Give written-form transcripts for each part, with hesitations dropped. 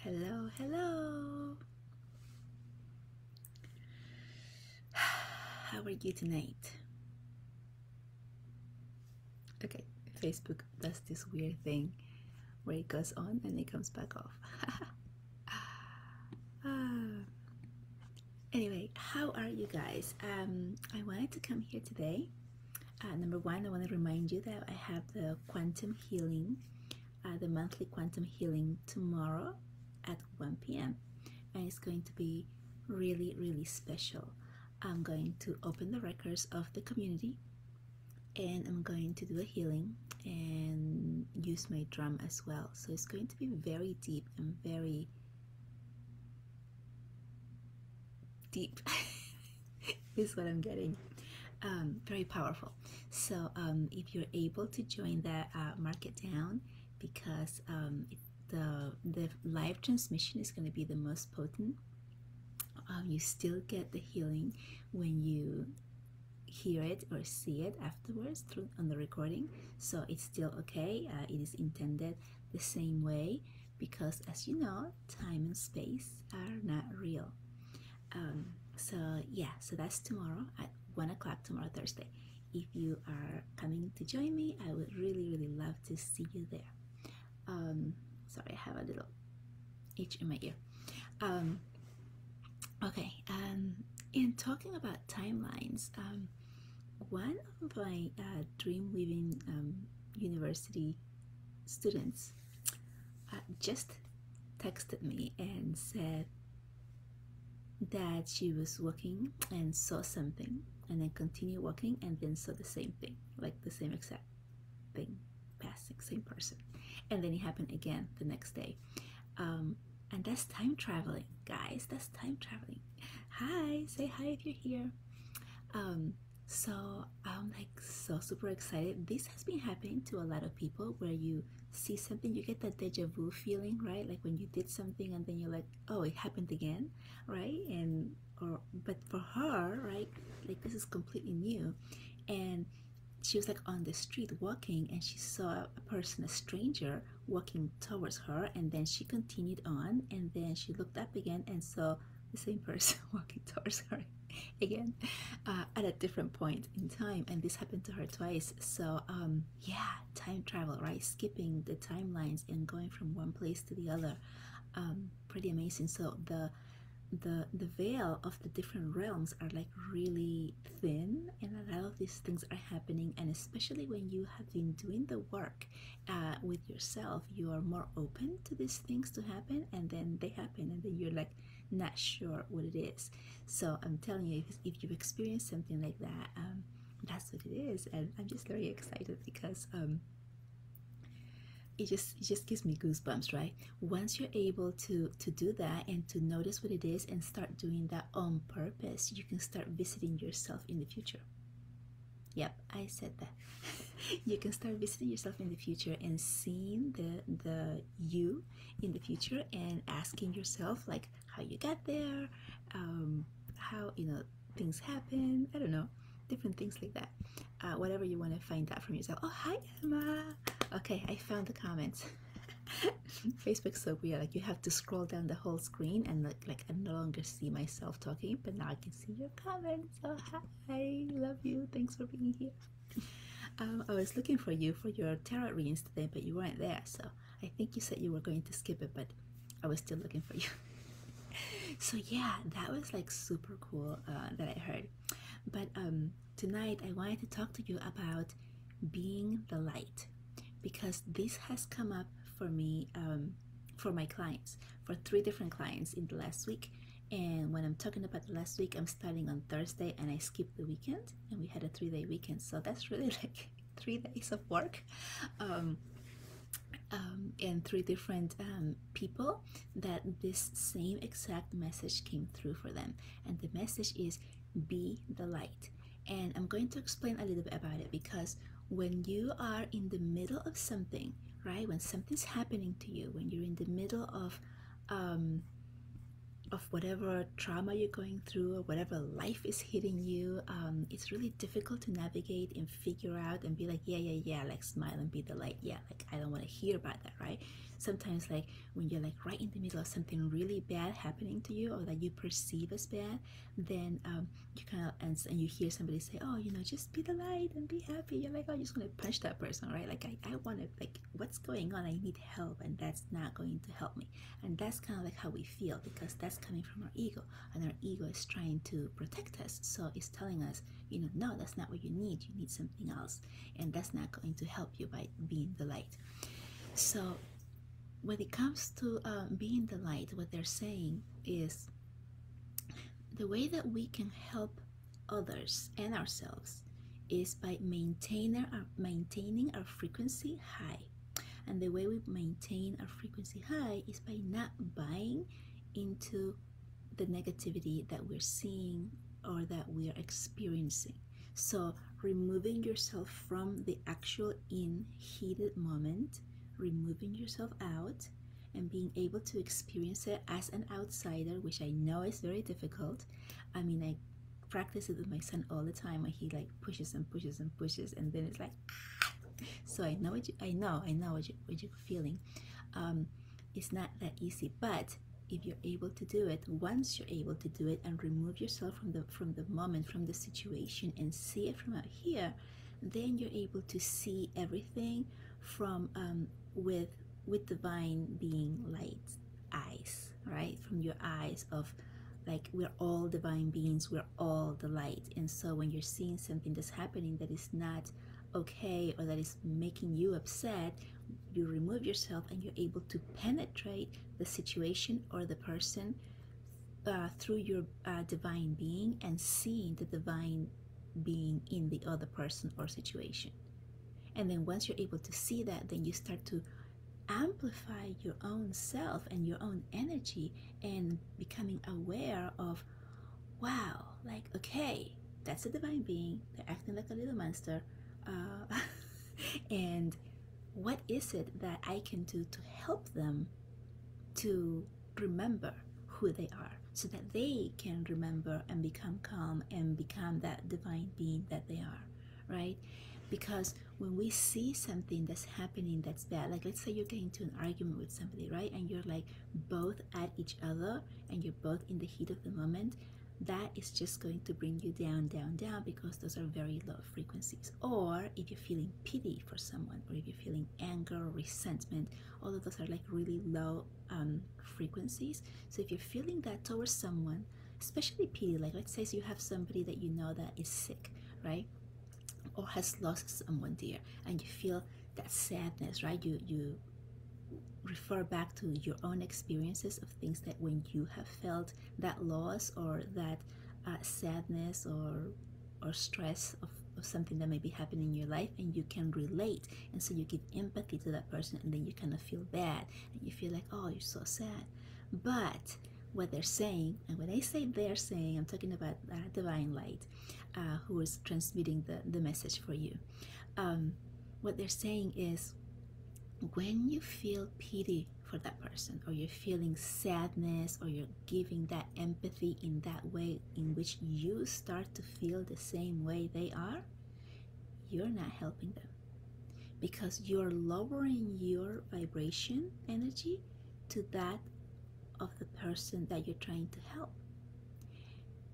Hello, hello. How are you tonight? Okay, Facebook does this weird thing where it goes on and it comes back off. Ah, anyway, how are you guys? I wanted to come here today. Number one, I want to remind you that I have the quantum healing, the monthly quantum healing tomorrow at 1 p.m. And it's going to be really, really special. I'm going to open the records of the community and I'm going to do a healing and use my drum as well. So it's going to be very deep and very deep is what I'm getting. Very powerful. So if you're able to join that, mark it down because the live transmission is going to be the most potent. You still get the healing when you hear it or see it afterwards through on the recording, so it's still okay. It is intended the same way because, as you know, time and space are not real. So yeah, so that's tomorrow at 1 o'clock, tomorrow Thursday. If you are coming to join me, I would really, really love to see you there. Sorry, I have a little itch in my ear. Okay, in talking about timelines, one of my dream weaving university students just texted me and said that she was walking and saw something and then continued walking and then saw the same thing, like the same exact thing passing, same person, and then it happened again the next day. And that's time traveling, guys. That's time traveling. Hi, say hi if you're here. So I'm like so super excited. This has been happening to a lot of people where you see something, you get that deja vu feeling, right? Like when you did something and then you're like, oh, it happened again, right? And or but for her, right, like this is completely new. And she was like on the street walking and she saw a person, a stranger, walking towards her, and then she continued on and then she looked up again and saw the same person walking towards her again, at a different point in time, and this happened to her twice. So yeah, time travel, right? Skipping the timelines and going from one place to the other. Pretty amazing. So the veil of the different realms are like really thin, and a lot of these things are happening, and especially when you have been doing the work with yourself, you are more open to these things to happen, and then they happen and then you're like not sure what it is. So I'm telling you, if you've experienced something like that, that's what it is. And I'm just very excited because it just gives me goosebumps, right? Once you're able to do that and to notice what it is and start doing that on purpose, you can start visiting yourself in the future. Yep, I said that. You can start visiting yourself in the future and seeing the you in the future and asking yourself like how you got there, how things happen. I don't know, different things like that. Whatever you want to find out from yourself. Oh, hi Emma. Okay, I found the comments. Facebook's so weird. Like you have to scroll down the whole screen and like I no longer see myself talking, but now I can see your comments. Oh hi, love you. Thanks for being here. I was looking for you for your tarot readings today, but you weren't there. So I think you said you were going to skip it, but I was still looking for you. So yeah, that was like super cool that I heard. But tonight I wanted to talk to you about being the light, because this has come up for me, for my clients, for 3 different clients in the last week. And when I'm talking about the last week, I'm starting on Thursday and I skipped the weekend and we had a 3-day weekend. So that's really like 3 days of work. And 3 different people that this same exact message came through for them. And the message is be the light. And I'm going to explain a little bit about it, because when you are in the middle of something, right, when something's happening to you, when you're in the middle of whatever trauma you're going through or whatever life is hitting you, it's really difficult to navigate and figure out and be like, yeah, like smile and be the light. Yeah, like I don't want to hear about that, right? Sometimes, like when you're like right in the middle of something really bad happening to you, or that you perceive as bad, then you kind of, and you hear somebody say, oh, you know, just be the light and be happy. You're like, oh, you're just gonna punch that person, right? Like I want to, like, what's going on? I need help, and that's not going to help me. And that's kind of like how we feel, because that's coming from our ego, and our ego is trying to protect us. So it's telling us, you know, no, that's not what you need. You need something else, and that's not going to help you by being the light. So when it comes to being the light, what they're saying is the way that we can help others and ourselves is by maintaining our frequency high. And the way we maintain our frequency high is by not buying into the negativity that we're seeing or that we are experiencing. So removing yourself from the actual heated moment, removing yourself out, and being able to experience it as an outsider, which I know is very difficult. I mean, I practice it with my son all the time, when he like pushes and pushes and pushes, and then it's like, so I know what you're feeling. It's not that easy, but if you're able to do it, once you're able to do it and remove yourself from the moment, from the situation, and see it from out here, then you're able to see everything from with divine being light eyes, right? From your eyes of, like, we're all divine beings, we're all the light. And so when you're seeing something that's happening that is not okay, or that is making you upset, you remove yourself and you're able to penetrate the situation or the person through your divine being, and seeing the divine being in the other person or situation. And then once you're able to see that, then you start to amplify your own self and your own energy, and becoming aware of, wow, like, okay, that's a divine being, they're acting like a little monster, and what is it that I can do to help them to remember who they are, so that they can remember and become calm and become that divine being that they are, right? Because when we see something that's happening that's bad, like let's say you're getting into an argument with somebody, right? And you're like both at each other, and you're both in the heat of the moment, that is just going to bring you down, down, down, because those are very low frequencies. Or if you're feeling pity for someone, or if you're feeling anger or resentment, all of those are like really low frequencies. So if you're feeling that towards someone, especially pity, like let's say you have somebody that you know that is sick, right? Or has lost someone dear, and you feel that sadness, right? You refer back to your own experiences of things that when you have felt that loss, or that sadness, or stress of something that may be happening in your life, and you can relate, and so you give empathy to that person, and then you kind of feel bad, and you feel like, oh, you're so sad. But what they're saying, and when I say they're saying, I'm talking about divine light, who is transmitting the message for you. What they're saying is, when you feel pity for that person, or you're feeling sadness, or you're giving that empathy in that way in which you start to feel the same way they are, you're not helping them, because you're lowering your vibration energy to that of the person that you're trying to help.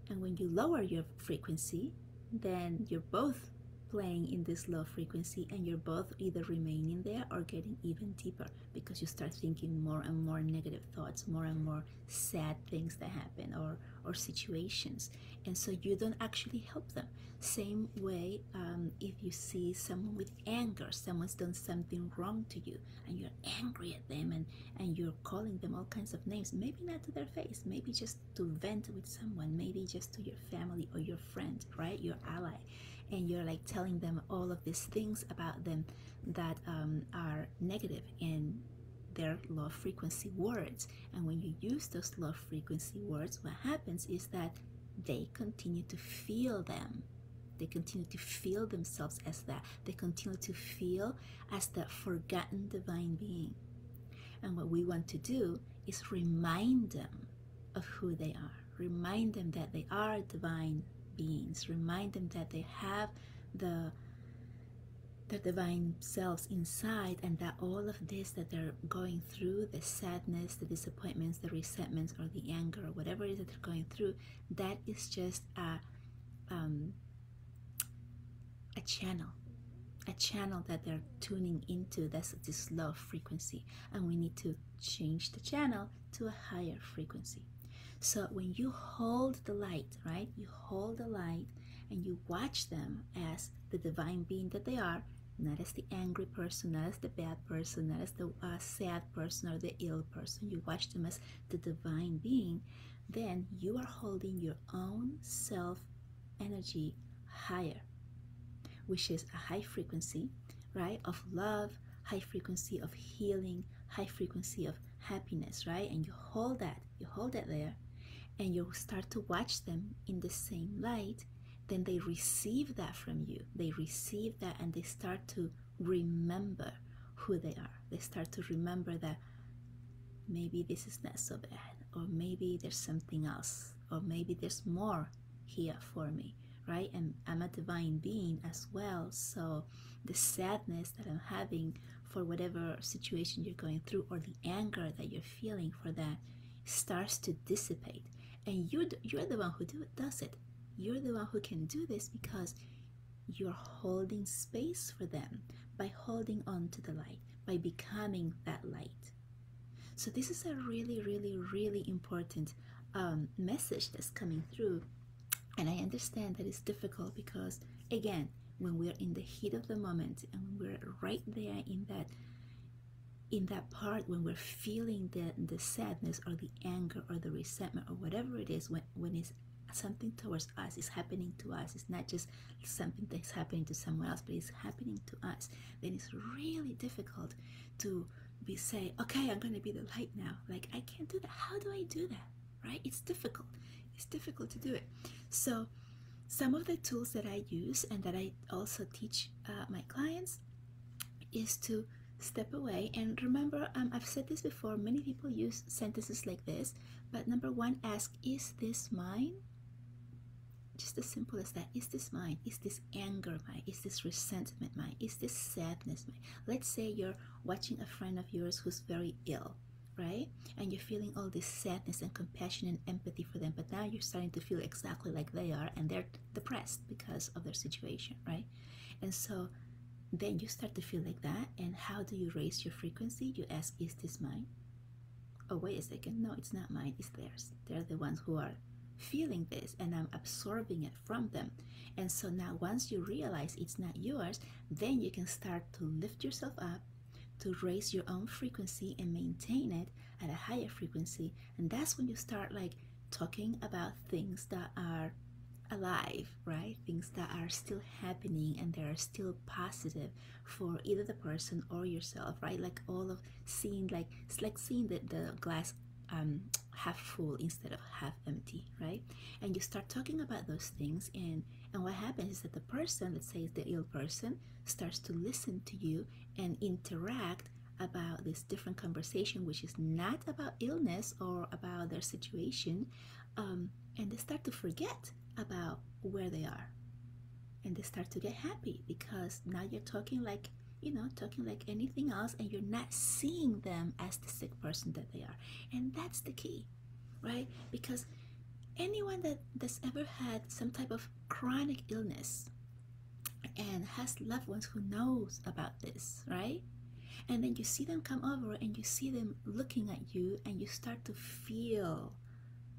And when you lower your frequency, then you're both playing in this low frequency, and you're both either remaining there or getting even deeper, because you start thinking more and more negative thoughts, more and more sad things that happen, or situations, and so you don't actually help them. Same way, if you see someone with anger, someone's done something wrong to you, and you're angry at them, and you're calling them all kinds of names, maybe not to their face, maybe just to vent with someone, maybe just to your family or your friend, right, your ally, and you're like telling them all of these things about them that are negative, and they're low frequency words. And when you use those low frequency words, what happens is that they continue to feel them. They continue to feel themselves as that. They continue to feel as that forgotten divine being. And what we want to do is remind them of who they are. Remind them that they are divine beings. Remind them that they have the their divine selves inside, and that all of this that they're going through, the sadness, the disappointments, the resentments, or the anger, or whatever it is that they're going through, that is just a channel, a channel that they're tuning into. That's this low frequency, and we need to change the channel to a higher frequency. So when you hold the light, right, you hold the light and you watch them as the divine being that they are, not as the angry person, not as the bad person, not as the sad person or the ill person. You watch them as the divine being. Then you are holding your own self energy higher, which is a high frequency, right, of love, high frequency of healing, high frequency of happiness, right? And you hold that there, and you start to watch them in the same light. Then they receive that from you. They receive that, and they start to remember who they are. They start to remember that maybe this is not so bad, or maybe there's something else, or maybe there's more here for me, right? And I'm a divine being as well. So the sadness that I'm having for whatever situation you're going through, or the anger that you're feeling for that, starts to dissipate. And you're the one who does it. You're the one who can do this because you're holding space for them by holding on to the light, by becoming that light. So this is a really, really, really important message that's coming through. And I understand that it's difficult because, again, when we're in the heat of the moment and we're right there in that part, when we're feeling the sadness or the anger or the resentment or whatever it is, when it's something towards us, is happening to us, it's not just something that's happening to someone else, but it's happening to us, then it's really difficult to say, okay, I'm going to be the light now. Like, I can't do that. How do I do that? Right? It's difficult to do it. So some of the tools that I use and that I also teach my clients is to step away and remember, I've said this before, many people use sentences like this, but number one, ask, is this mine? Just as simple as that. Is this mine? Is this anger mine? Is this resentment mine? Is this sadness mine? Let's say you're watching a friend of yours who's very ill, right? And you're feeling all this sadness and compassion and empathy for them, but now you're starting to feel exactly like they are, and they're depressed because of their situation, right? And so then you start to feel like that, and how do you raise your frequency? You ask, is this mine? Oh, wait a second, no, it's not mine, it's theirs. They're the ones who are feeling this, and I'm absorbing it from them. And so now once you realize it's not yours, then you can start to lift yourself up, to raise your own frequency and maintain it at a higher frequency. And that's when you start like talking about things that are alive, right? Things that are still happening and they are still positive for either the person or yourself, right? Like all of seeing, like it's like seeing the glass half full instead of half empty, right? And you start talking about those things, and what happens is that the person, let's say the ill person, starts to listen to you and interact about this different conversation, which is not about illness or about their situation, and they start to forget about where they are, and they start to get happy because now you're talking like, talking like anything else, and you're not seeing them as the sick person that they are. And that's the key, right? Because anyone that's ever had some type of chronic illness and has loved ones who knows about this, right? And then you see them come over and you see them looking at you, and you start to feel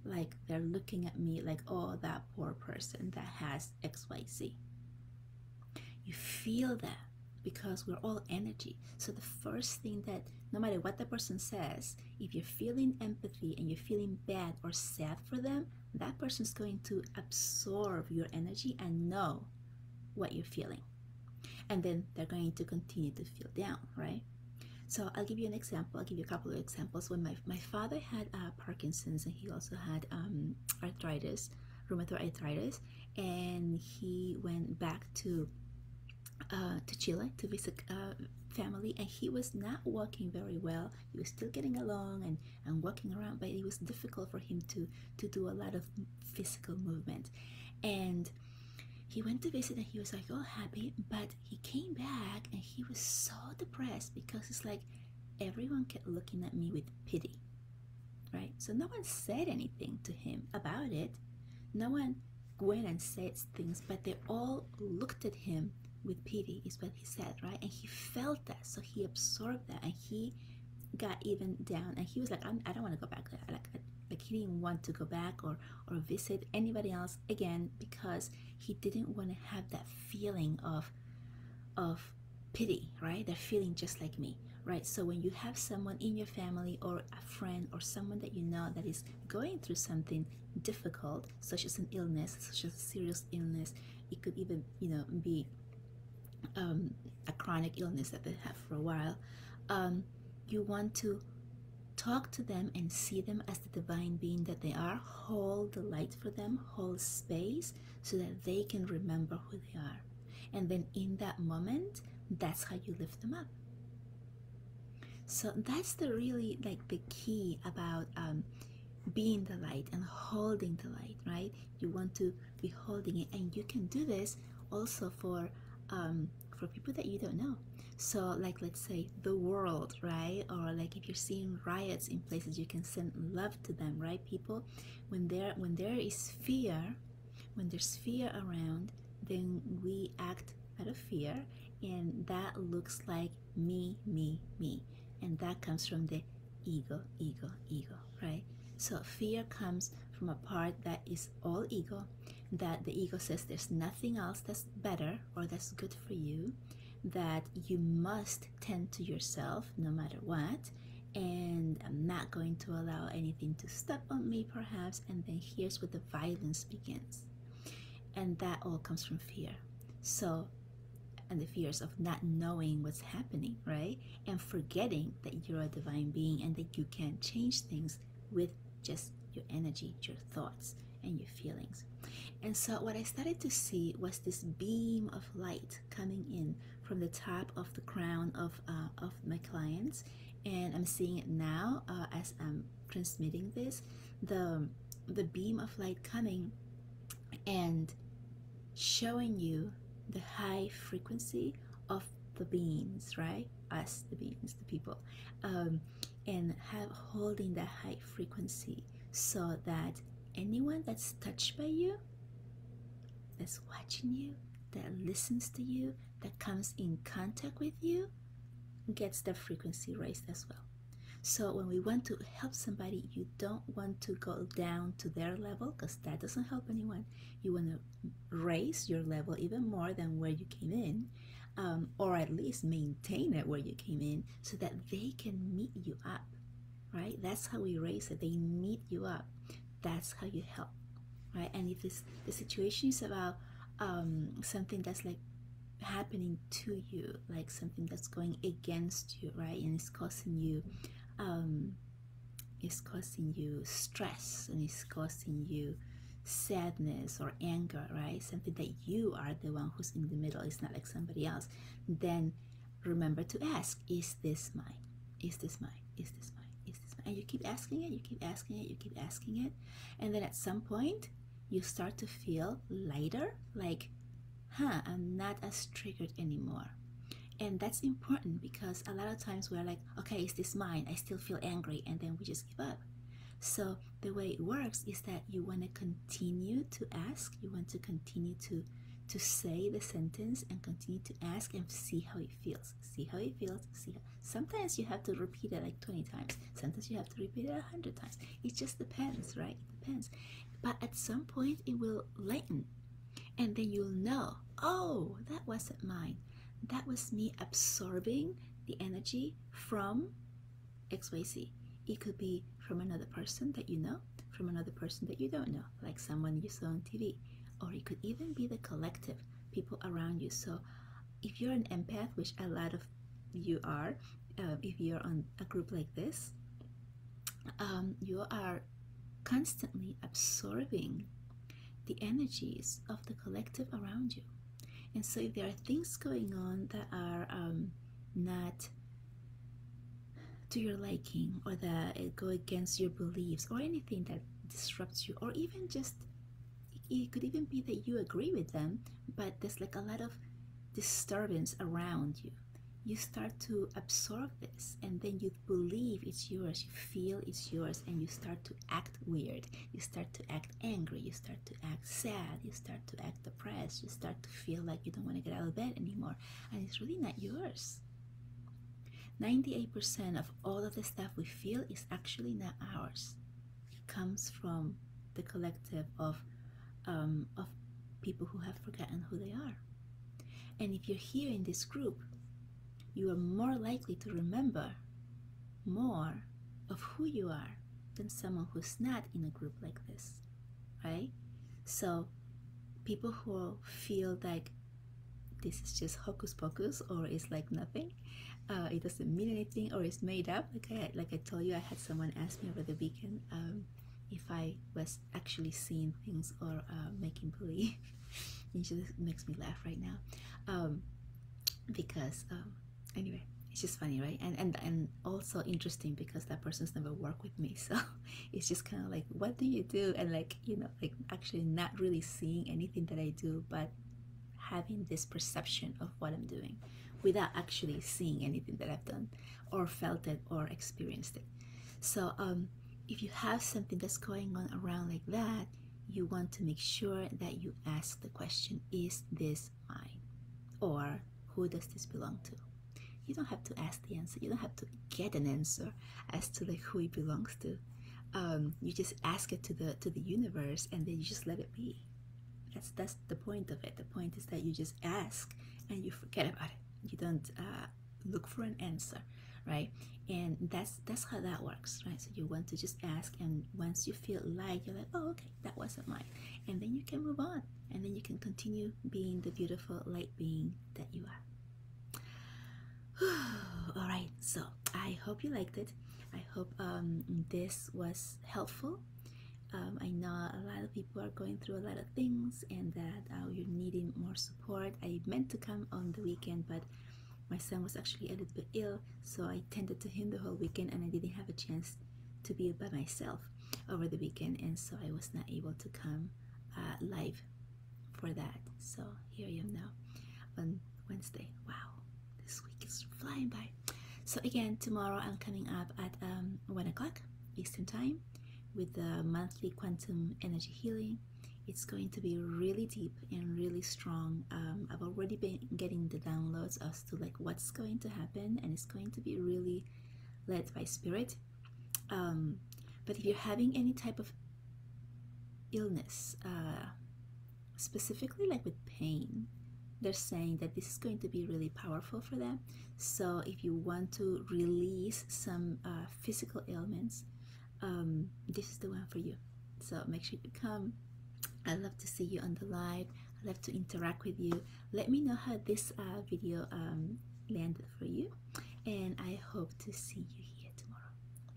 like they're looking at me like, oh, that poor person that has XYZ. You feel that because we're all energy. So the first thing that, no matter what the person says, if you're feeling empathy and you're feeling bad or sad for them, that person's going to absorb your energy and know what you're feeling. And then they're going to continue to feel down, right? So I'll give you an example. I'll give you a couple of examples. When my father had Parkinson's, and he also had arthritis, rheumatoid arthritis, and he went back to Chile to visit family, and he was not walking very well. He was still getting along and walking around, but it was difficult for him to do a lot of physical movement. And He went to visit and he was like, oh, happy, but he came back and he was so depressed because it's like everyone kept looking at me with pity, right? So no one said anything to him about it. No one went and said things, but they all looked at him with pity, is what he said, right? And he felt that, so he absorbed that, and he got even down, and he was like, I don't want to go back there. Like he didn't want to go back or visit anybody else again because he didn't want to have that feeling of pity, right? They're feeling just like me, right? So when you have someone in your family or a friend or someone that you know that is going through something difficult, such as an illness, such as a serious illness, it could even, be a chronic illness that they have for a while, you want to talk to them and see them as the divine being that they are. Hold the light for them, hold space so that they can remember who they are. And then in that moment, that's how you lift them up. So that's the really like the key about being the light and holding the light, right? You want to be holding it, and you can do this also for people that you don't know. So like, let's say the world, right? Or like if you're seeing riots in places, you can send love to them, right? People, when there is fear, when there's fear around, then we act out of fear, and that looks like me, me, me, and that comes from the ego, ego, ego, right? So fear comes from a part that is all ego, that the ego says there's nothing else that's better or that's good for you, that you must tend to yourself no matter what, and I'm not going to allow anything to step on me perhaps, and then here's where the violence begins. And that all comes from fear. So, and the fears of not knowing what's happening, right? And forgetting that you're a divine being and that you can change things with just your energy, your thoughts, and your feelings. And so what I started to see was this beam of light coming in from the top of the crown of my clients, and I'm seeing it now as I'm transmitting this, the beam of light coming and showing you the high frequency of the beings, right? Us, the beings, the people, and holding that high frequency so that anyone that's touched by you, that's watching you, that listens to you, that comes in contact with you, gets the frequency raised as well. So when we want to help somebody, you don't want to go down to their level, because that doesn't help anyone. You want to raise your level even more than where you came in, or at least maintain it where you came in, so that they can meet you up, right? That's how we raise it. They meet you up. That's how you help, right? And if the situation is about something that's like happening to you, like something that's going against you, right? And it's causing you stress, and it's causing you sadness or anger, right? Something that you are the one who's in the middle, it's not like somebody else. Then remember to ask, is this mine? Is this mine? Is this mine? Is this mine? And you keep asking it, you keep asking it, you keep asking it, and then at some point you start to feel lighter, like, I'm not as triggered anymore. And that's important, because a lot of times we're like, okay, is this mine? I still feel angry, and then we just give up. So the way it works is that you want to continue to ask, you want to continue to say the sentence and continue to ask and see how it feels. See how it feels. Sometimes you have to repeat it like 20 times. Sometimes you have to repeat it 100 times. It just depends, right? It depends. But at some point it will lighten, and then you'll know, oh, that wasn't mine. That was me absorbing the energy from XYZ. It could be from another person that you know, from another person that you don't know, like someone you saw on TV, or it could even be the collective, people around you. So if you're an empath, which a lot of you are, if you're on a group like this, you are constantly absorbing the energies of the collective around you. And so if there are things going on that are not to your liking, or that go against your beliefs, or anything that disrupts you, or even just, it it could even be that you agree with them, but there's like a lot of disturbance around you. You start to absorb this, and then you believe it's yours, you feel it's yours, and you start to act weird. You start to act angry, you start to act sad, you start to act depressed, you start to feel like you don't want to get out of bed anymore, and it's really not yours. 98% of all of the stuff we feel is actually not ours. It comes from the collective of people who have forgotten who they are. And if you're here in this group, you are more likely to remember more of who you are than someone who's not in a group like this, right? So people who feel like this is just hocus pocus, or it's like nothing, it doesn't mean anything, or it's made up. Like I told you, I had someone ask me over the weekend if I was actually seeing things or making believe. It just makes me laugh right now, because anyway, it's just funny, right? And also interesting because that person's never worked with me, so it's just kind of like, what do you do? And like, you know, like actually not really seeing anything that I do, but having this perception of what I'm doing without actually seeing anything that I've done or felt it or experienced it. So if you have something that's going on around like that, you want to make sure that you ask the question, is this mine? Or who does this belong to? You don't have to ask the answer. You don't have to get an answer as to like who it belongs to. You just ask it to the universe, and then you just let it be. That's the point of it. The point is that you just ask and you forget about it. You don't look for an answer, right? And that's how that works, right? So you want to just ask, and once you feel light, you're like, oh, okay, that wasn't mine, and then you can move on, and then you can continue being the beautiful light being that you are. All right, so I hope you liked it. I hope this was helpful. I know a lot of people are going through a lot of things, and that you're needing more support. I meant to come on the weekend, but my son was actually a little bit ill, so I tended to him the whole weekend, and I didn't have a chance to be by myself over the weekend, and so I was not able to come live for that. So here I am now on Wednesday. Wow, this week is flying by. So again, tomorrow I'm coming up at 1 o'clock Eastern time with the monthly quantum energy healing. It's going to be really deep and really strong. I've already been getting the downloads as to like what's going to happen, and it's going to be really led by spirit. But if you're having any type of illness, specifically like with pain, they're saying that this is going to be really powerful for them. So if you want to release some physical ailments, this is the one for you. So make sure you come. I'd love to see you on the live. I'd love to interact with you. Let me know how this video landed for you, and I hope to see you here tomorrow.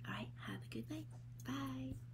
All right, have a good night. Bye.